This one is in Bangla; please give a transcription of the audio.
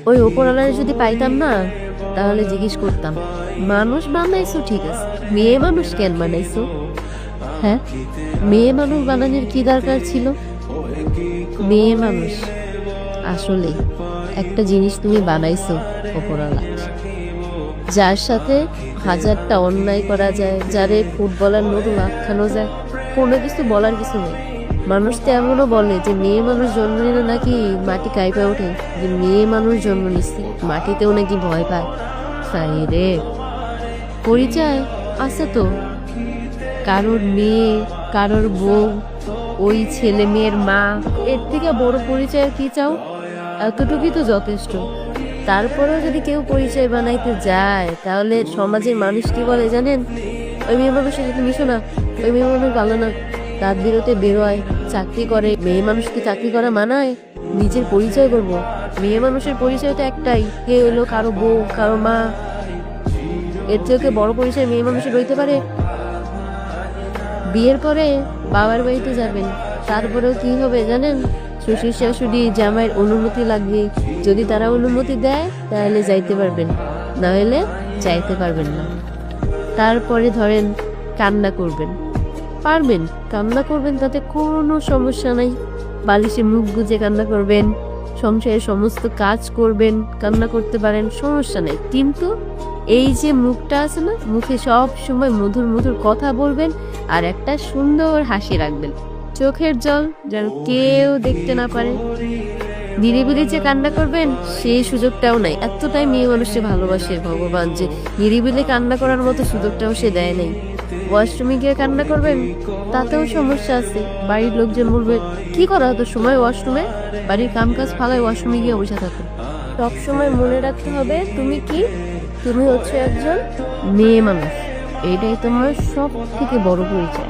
ওই ওপরওয়ালারে যদি পাইতাম না, তাহলে জিজ্ঞেস করতাম, মানুষ বানাইছো ঠিক আছে, মেয়ে মানুষ কেন বানাইছো? হ্যাঁ, মেয়ে মানুষ বানানোর কি দরকার ছিল? মেয়ে মানুষ আসলে একটা জিনিস তুমি বানাইছো ওপরওয়ালা, যার সাথে হাজারটা অন্যায় করা যায়, যারে ফুটবলার নতুন আখ্যানো যায়, কোনো কিছু বলার কিছু নেই। মানুষ তো এমনও বলে যে মেয়ে মানুষ জন্ম নিলে নাকি মাটি কাঁপে ওঠে, যে মেয়ে মানুষ জন্ম নিচ্ছে মাটিতেও নাকি ভয় পায়। তাই রে, পরিচয় আছে তো, কারোর মেয়ে, কারোর বউ, ওই ছেলে মেয়ের মা, এর থেকে বড় পরিচয় কি চাও? এতটুকুই তো যথেষ্ট। তারপরেও যদি কেউ পরিচয় বানাইতে যায়, তাহলে সমাজের মানুষ কি বলে জানেন? ওই মেয়ে মানুষের সাথে মিশো না, ওই মেয়ে মানুষ ভালো না, রাত বিরতে বেরোয়, চাকরি করে। মেয়ে মানুষকে চাকরি করা মানায়? নিজের পরিচয় করব? মেয়ে মানুষের পরিচয় তো একটাই, কে হলো কারো বউ, কারো মা। এর থেকে বড় পরিচয় মেয়ে মানুষের হইতে পারে? বিয়ের পরে বাবার বাড়িতে যাবেন, তারপরেও কি হবে জানেন? শ্বশুর শাশুড়ি জামাইয়ের অনুমতি লাগবে। যদি তারা অনুমতি দেয় তাহলে যাইতে পারবেন, না হলে যাইতে পারবেন না। তারপরে ধরেন কান্না করবেন, পারবেন কান্না করবেন, তাতে কোনো সমস্যা নাই। বালিশে মুখ গুজে কান্না করবেন, সংসারের সমস্ত কাজ করবেন, কান্না করতে পারেন, সমস্যা নেই। কিন্তু এই যে মুখটা আছে না, মুখে সব সময় মধুর মধুর কথা বলবেন, আর একটা সুন্দর হাসি রাখবেন, চোখের জল যেন কেউ দেখতে না পারে। নিরিবিলি যে কান্না করবেন সেই সুযোগটাও নাই। এতটাই মেয়ে মানুষকে ভালোবাসে ভগবান যে নিরিবিলি কান্না করার মতো সুযোগটাও সে দেয় নাই। ওয়াশরুমে গিয়ে কান্না করবেন, তাতেও সমস্যা আছে। বাড়ির লোকজন বলবে, কি করা হতো সময় ওয়াশরুমে? বাড়ির কাম কাজ ফালায় ওয়াশরুমে গিয়ে বসে থাকো। সবসময় মনে রাখতে হবে তুমি কি, তুমি হচ্ছে একজন মেয়ে মানুষ। এটাই তোমার সব থেকে বড় পরিচয়।